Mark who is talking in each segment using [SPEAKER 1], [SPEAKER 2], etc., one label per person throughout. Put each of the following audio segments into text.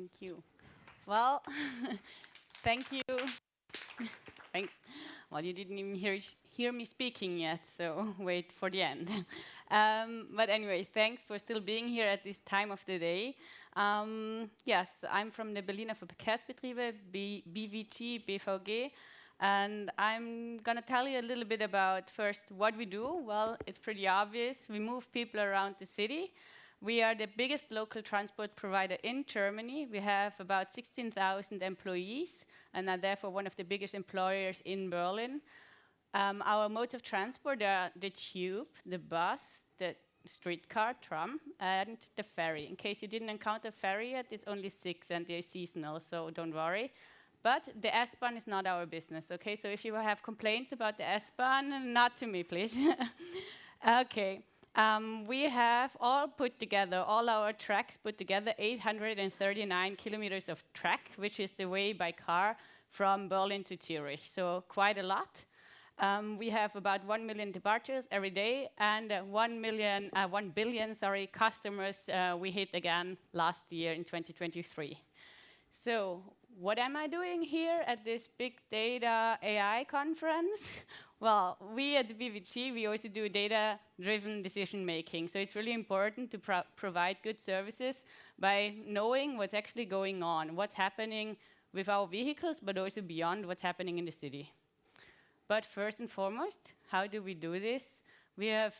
[SPEAKER 1] Thank you. Well, thank you. Thanks. Well, you didn't even hear me speaking yet, so wait for the end. But anyway, thanks for still being here at this time of the day. Yes, I'm from the Berliner Verkehrsbetriebe, BVG, BVG, and I'm going to tell you a little bit about first what we do. Well, it's pretty obvious. We move people around the city. We are the biggest local transport provider in Germany. We have about 16,000 employees and are therefore one of the biggest employers in Berlin. Our mode of transport are the tube, the bus, the streetcar, tram, and the ferry. In case you didn't encounter ferry yet, it's only 6 and they're seasonal, so don't worry. But the S-Bahn is not our business, okay? So if you have complaints about the S-Bahn, not to me, please. Okay. We have all our tracks put together, 839 kilometers of track, which is the way by car from Berlin to Zurich, so quite a lot. We have about 1 million departures every day and 1 billion customers we hit again last year in 2023. So what am I doing here at this big data AI conference? Well, we at the BVG, we also do data-driven decision making. So it's really important to provide good services by knowing what's actually going on, what's happening with our vehicles, but also beyond what's happening in the city. But first and foremost, how do we do this? We have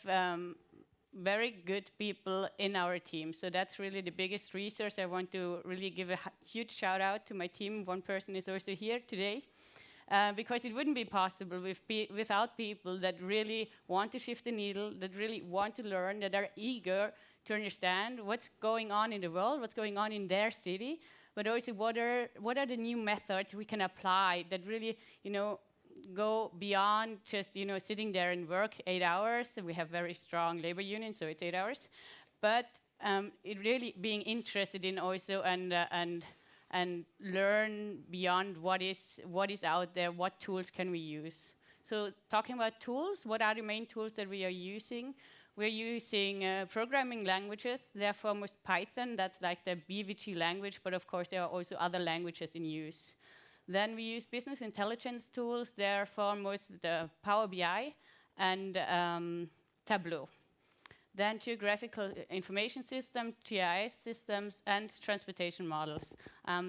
[SPEAKER 1] very good people in our team. So that's really the biggest resource. I want to really give a huge shout out to my team. One person is also here today. Because it wouldn't be possible without people that really want to shift the needle, that really want to learn, that are eager to understand what's going on in the world, what's going on in their city, but also what are the new methods we can apply that really, go beyond just, sitting there and work 8 hours. We have very strong labor unions, so it's 8 hours. But it really being interested in also and learn beyond what is out there, what tools can we use. So talking about tools, what are the main tools that we are using? We're using programming languages. They're foremost Python, that's like the BVG language, but of course there are also other languages in use. Then we use business intelligence tools. They're foremost the Power BI and Tableau. Then geographical information system, GIS systems, and transportation models.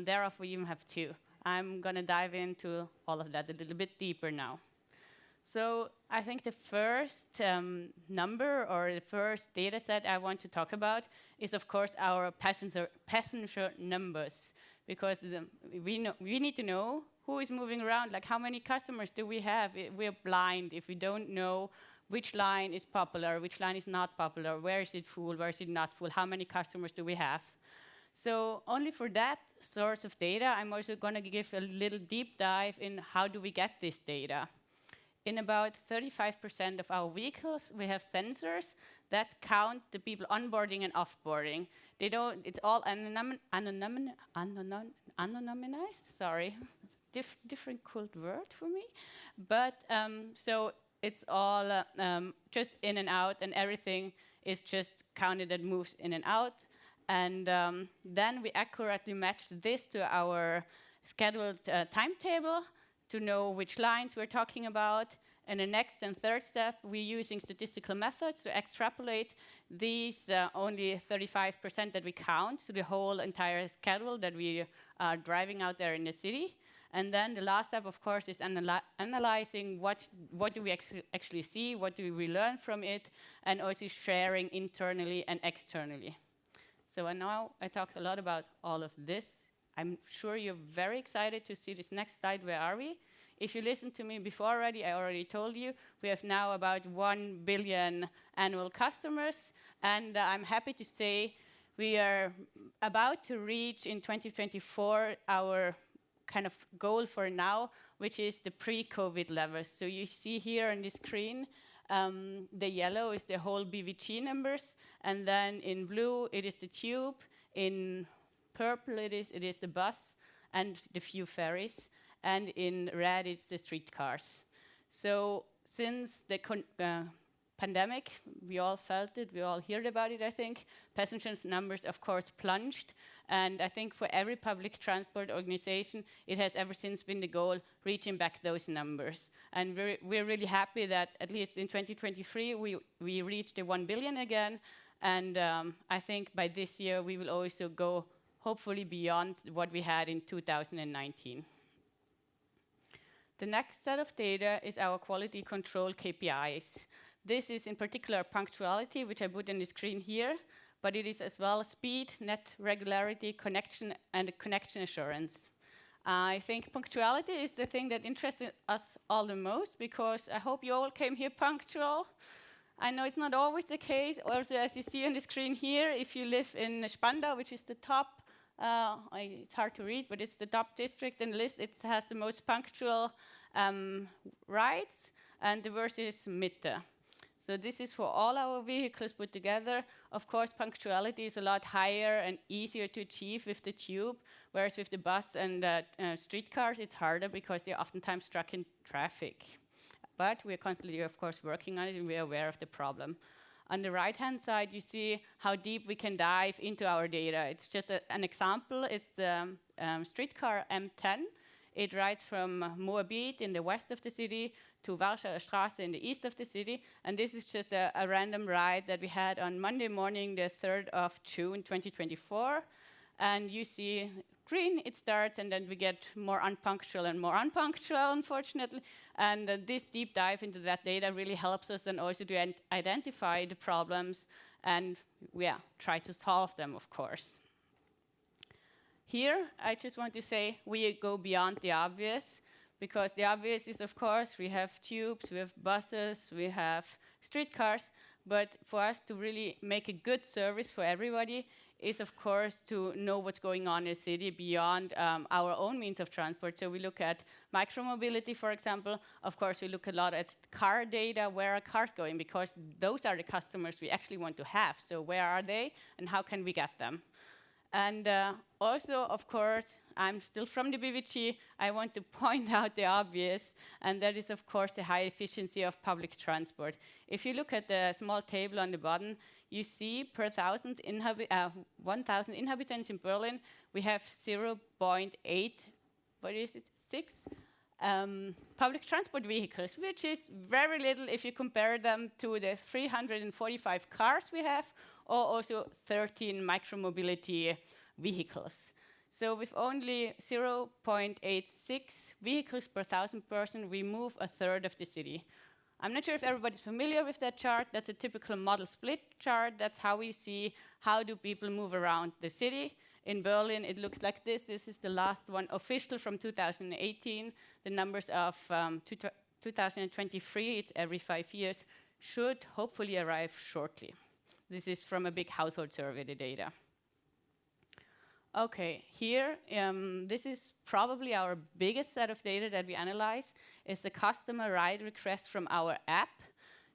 [SPEAKER 1] Thereof, we even have 2. I'm going to dive into all of that a little bit deeper now. So I think the first number or the first data set I want to talk about is, of course, our passenger numbers. Because we need to know who is moving around, like how many customers do we have. We're blind if we don't know which line is popular, which line is not popular, where is it full, where is it not full, how many customers do we have. So only for that source of data, I'm also going to give a little deep dive in how do we get this data. In about 35% of our vehicles, we have sensors that count the people onboarding and offboarding. It's all anonymized, sorry. Different cool word for me. But so it's all just in and out, and everything is just counted that moves in and out. And then we accurately match this to our scheduled timetable to know which lines we're talking about. And the next and third step, we're using statistical methods to extrapolate these only 35% that we count to the whole entire schedule that we are driving out there in the city. And then the last step, of course, is analyzing what do we actually see, what do we learn from it, and also sharing internally and externally. So now I talked a lot about all of this. I'm sure you're very excited to see this next slide. Where are we? If you listened to me before already, I already told you, we have now about 1 billion annual customers. And I'm happy to say we are about to reach in 2024 our kind of goal for now, which is the pre-COVID levels. So you see here on the screen, the yellow is the whole BVG numbers. And then in blue, it is the tube. In purple, it is the bus and the few ferries. And in red, it's the streetcars. So since the pandemic, we all felt it, we all heard about it, I think. Passengers numbers, of course, plunged. And I think for every public transport organization, it has ever since been the goal, reaching back those numbers. And we're really happy that at least in 2023, we reached the 1 billion again. And I think by this year, we will also go hopefully beyond what we had in 2019. The next set of data is our quality control KPIs. This is in particular punctuality, which I put on the screen here, but it is as well speed, net regularity, connection, and connection assurance. I think punctuality is the thing that interests us all the most, because I hope you all came here punctual. I know it's not always the case. Also, as you see on the screen here, if you live in Spandau, which is the top, it's hard to read, but it's the top district in the list. It has the most punctual rides, and the worst is Mitte. So this is for all our vehicles put together. Of course, punctuality is a lot higher and easier to achieve with the tube, whereas with the bus and streetcars, it's harder because they're oftentimes stuck in traffic. But we're constantly, of course, working on it, and we're aware of the problem. On the right-hand side, you see how deep we can dive into our data. It's just an example. It's the streetcar M10. It rides from Moabit in the west of the city to Warschauer Straße in the east of the city. And this is just a random ride that we had on Monday morning, the 3rd of June, 2024. And you see green, it starts, and then we get more unpunctual, unfortunately. And this deep dive into that data really helps us then also to identify the problems and, try to solve them, of course. Here, I just want to say we go beyond the obvious, because the obvious is, of course, we have tubes, we have buses, we have streetcars, but for us to really make a good service for everybody is, of course, to know what's going on in the city beyond our own means of transport. So we look at micromobility, for example. Of course, we look a lot at car data, where are cars going, because those are the customers we actually want to have. So where are they, and how can we get them? And also, of course, I'm still from the BVG. I want to point out the obvious, and that is, of course, the high efficiency of public transport. If you look at the small table on the bottom, you see per 1,000 inhabitants in Berlin, we have 0.8, what is it, 6 public transport vehicles, which is very little if you compare them to the 345 cars we have, or also 13 micromobility vehicles. So with only 0.86 vehicles per 1,000 person, we move a third of the city. I'm not sure if everybody's familiar with that chart. That's a typical model split chart. That's how we see how do people move around the city. In Berlin, it looks like this. This is the last one, official from 2018. The numbers of 2023, it's every 5 years, should hopefully arrive shortly. This is from a big household survey, the data. Okay, here, this is probably our biggest set of data that we analyze. It's the customer ride request from our app.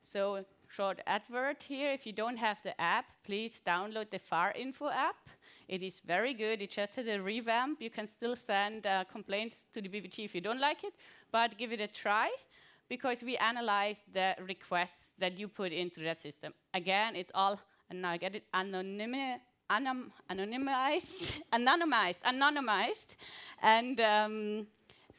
[SPEAKER 1] So, short advert here. If you don't have the app, please download the Far Info app. It is very good. It just had a revamp. You can still send complaints to the BVG if you don't like it, but give it a try, because we analyze the requests that you put into that system. Again, it's all, and now I get it, anonymized. And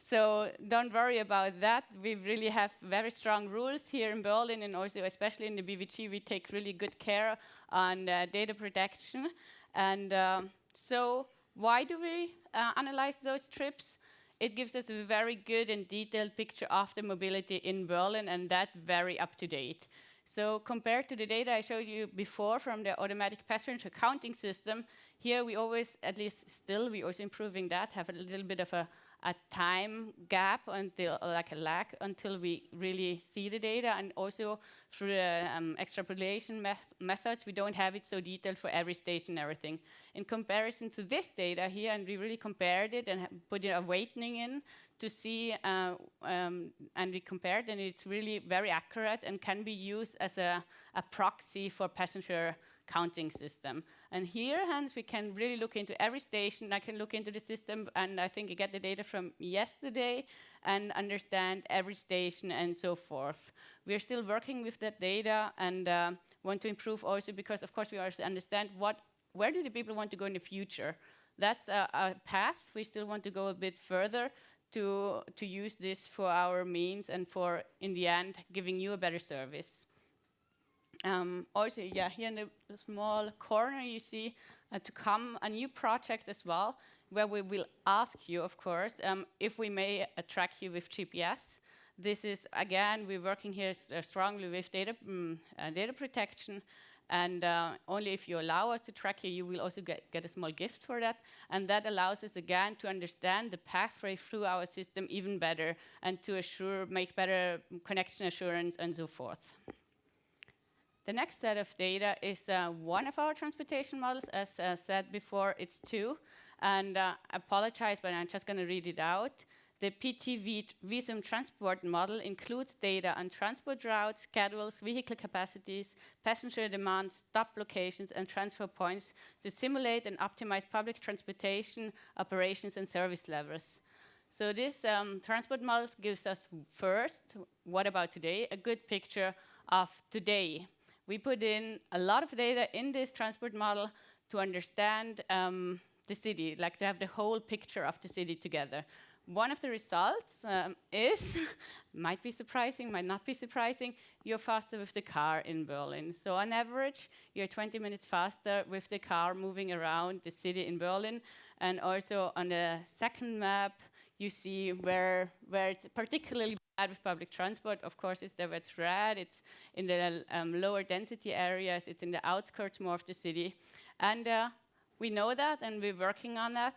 [SPEAKER 1] so don't worry about that. We really have very strong rules here in Berlin, and also especially in the BVG, we take really good care on data protection. And so why do we analyze those trips? It gives us a very good and detailed picture of the mobility in Berlin, and that very up to date. So compared to the data I showed you before from the automatic passenger counting system, here we always, at least still, we're also improving that, have a little bit of a time gap until, like a lag, until we really see the data. And also through the extrapolation methods, we don't have it so detailed for every station and everything. In comparison to this data here, and we really compared it and put a weighting in to see, and we compared, and it's really very accurate and can be used as a proxy for passenger counting system. And here, hence, we can really look into every station. I can look into the system, and I think I get the data from yesterday and understand every station and so forth. We're still working with that data and want to improve also because, of course, we also understand where do the people want to go in the future. That's a path. We still want to go a bit further to use this for our means and for, in the end, giving you a better service. Also, yeah, here in the small corner, you see to come a new project as well, where we will ask you, of course, if we may track you with GPS. This is, again, we're working here strongly with data protection, and only if you allow us to track you, you will also get a small gift for that. And that allows us, again, to understand the pathway through our system even better and to make better connection assurance and so forth. The next set of data is one of our transportation models. As said before, it's two. And I apologize, but I'm just going to read it out. The PT Visum transport model includes data on transport routes, schedules, vehicle capacities, passenger demands, stop locations, and transfer points to simulate and optimize public transportation operations and service levels. So this transport model gives us first, what about today, a good picture of today. We put in a lot of data in this transport model to understand the city, like to have the whole picture of the city together. One of the results is, might be surprising, might not be surprising, you're faster with the car in Berlin. So on average, you're 20 minutes faster with the car moving around the city in Berlin. And also on the second map, you see where it's particularly bad with public transport. Of course, it's there where it's red, it's in the lower density areas, it's in the outskirts more of the city. And we know that, and we're working on that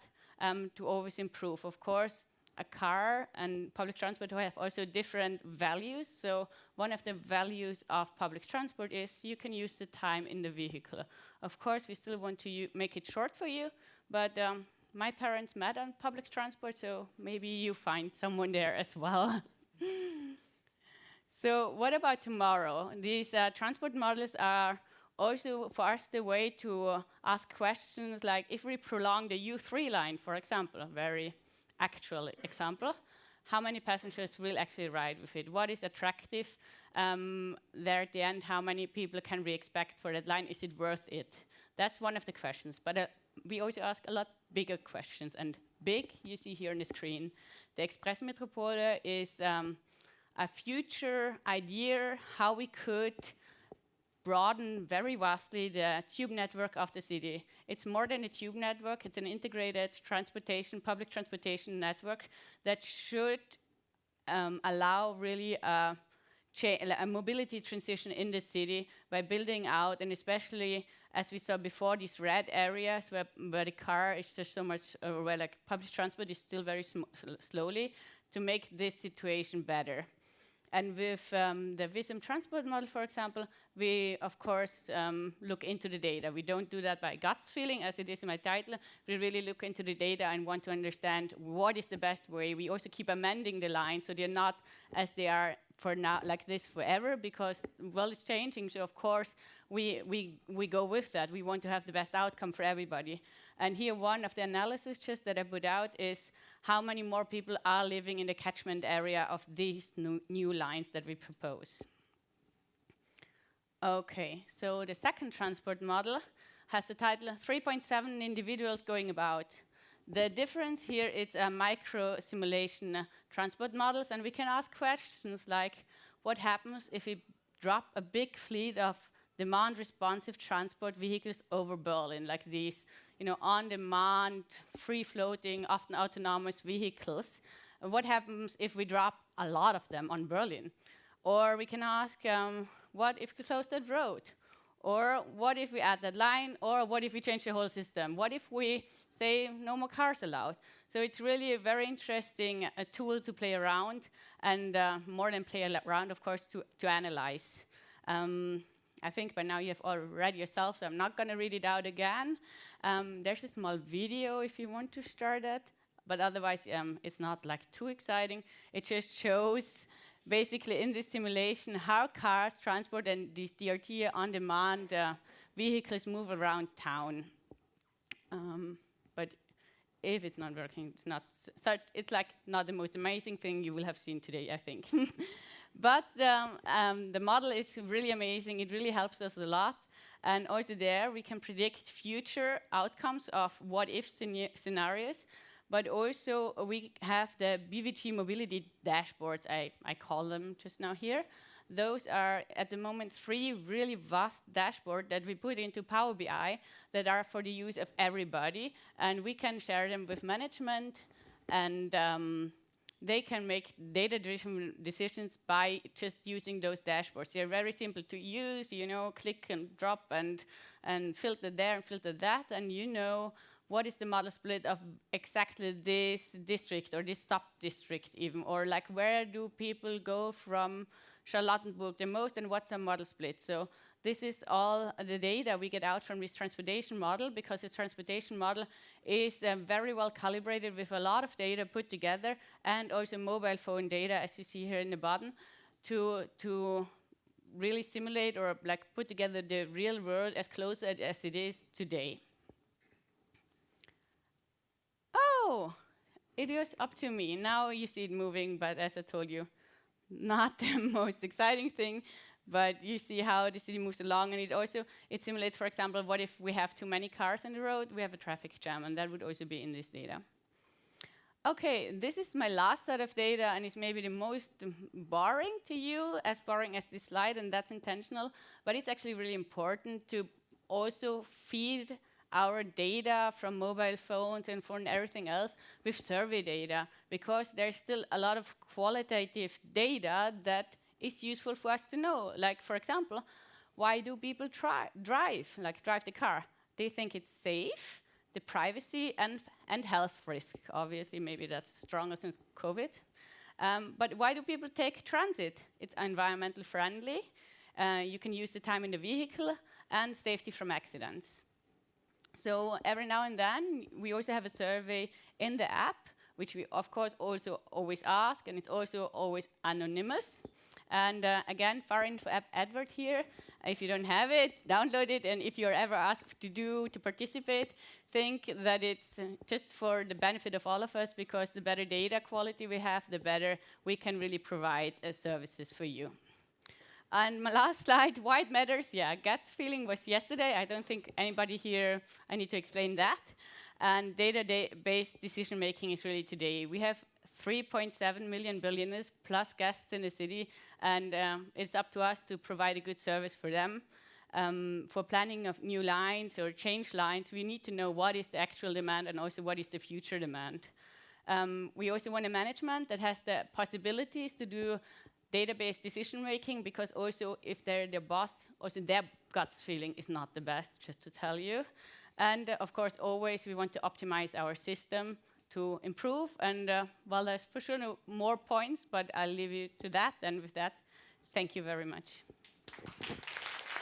[SPEAKER 1] to always improve. Of course, a car and public transport have also different values. So one of the values of public transport is you can use the time in the vehicle. Of course, we still want to make it short for you, but my parents met on public transport, so maybe you find someone there as well. So what about tomorrow? These transport models are also for us the way to ask questions like if we prolong the U3 line, for example, a very actual example, how many passengers will actually ride with it? What is attractive there at the end? How many people can we expect for that line? Is it worth it? That's one of the questions. But we also ask a lot bigger questions. And big, you see here on the screen. The Express Metropole is a future idea how we could broaden very vastly the tube network of the city. It's more than a tube network, it's an integrated transportation, public transportation network that should allow really a mobility transition in the city by building out, and especially as we saw before, these red areas where the car is just so much, where like public transport is still very slowly, to make this situation better. And with the Visum transport model, for example, we, of course, look into the data. We don't do that by guts feeling, as it is in my title. We really look into the data and want to understand what is the best way. We also keep amending the lines so they're not as they are for now, like this forever, because, well, it's changing. So, of course, we go with that. We want to have the best outcome for everybody. And here, one of the analyses just that I put out is how many more people are living in the catchment area of these new lines that we propose. Okay, so the second transport model has the title 3.7 individuals going about. The difference here is a micro simulation transport models, and we can ask questions like, what happens if we drop a big fleet of demand responsive transport vehicles over Berlin, like these, on-demand, free-floating, often autonomous vehicles? What happens if we drop a lot of them on Berlin? Or we can ask, what if we close that road? Or what if we add that line? Or what if we change the whole system? What if we say no more cars allowed? So it's really a very interesting tool to play around, and more than play around, of course, to analyze. I think by now you have all read yourself, so I'm not going to read it out again. There's a small video if you want to start it, but otherwise it's not like too exciting. It just shows basically in this simulation how cars, transport, and these DRT on-demand vehicles move around town. But if it's not working, it's not. It's like not the most amazing thing you will have seen today, I think. But the model is really amazing. It really helps us a lot. And also there, we can predict future outcomes of what-if scenarios. But also, we have the BVG mobility dashboards, I call them just now here. Those are, at the moment, 3 really vast dashboards that we put into Power BI that are for the use of everybody. And we can share them with management, and they can make data-driven decisions by just using those dashboards. They're very simple to use, you know, click and drop and filter there and filter that, and you know what is the model split of exactly this district or this sub-district even, or like where do people go from Charlottenburg the most, and what's the model split. So this is all the data we get out from this transportation model, because the transportation model is very well calibrated with a lot of data put together, and also mobile phone data, as you see here in the bottom, to really simulate or like put together the real world as close as it is today. Oh, it was up to me. Now you see it moving, but as I told you, not the most exciting thing, but you see how the city moves along, and it simulates, for example, what if we have too many cars on the road, we have a traffic jam, and that would also be in this data. Okay, this is my last set of data, and it's maybe the most boring to you, as boring as this slide, and that's intentional, but it's actually really important to also feed our data from mobile phones and from everything else with survey data, because there's still a lot of qualitative data that is useful for us to know. Like, for example, why do people drive the car? They think it's safe, the privacy, and health risk. Obviously, maybe that's stronger since COVID. But why do people take transit? It's environmentally friendly. You can use the time in the vehicle, and safety from accidents. So every now and then, we also have a survey in the app, which we, of course, also always ask, and it's also always anonymous. And again, far info app advert here. If you don't have it, download it, and if you're ever asked to participate, think that it's just for the benefit of all of us, because the better data quality we have, the better we can really provide services for you. And my last slide, why it matters. Yeah, gut feeling was yesterday. I don't think anybody here, I need to explain that. And data-based decision making is really today. We have 3.7 million billionaires plus guests in the city, and it's up to us to provide a good service for them. For planning of new lines or change lines, we need to know what is the actual demand and also what is the future demand. We also want a management that has the possibilities to do database decision making, because also if they're the boss, also their gut feeling is not the best, just to tell you. And of course, always we want to optimize our system to improve. And well, there's for sure no more points, but I'll leave you to that. And with that, thank you very much.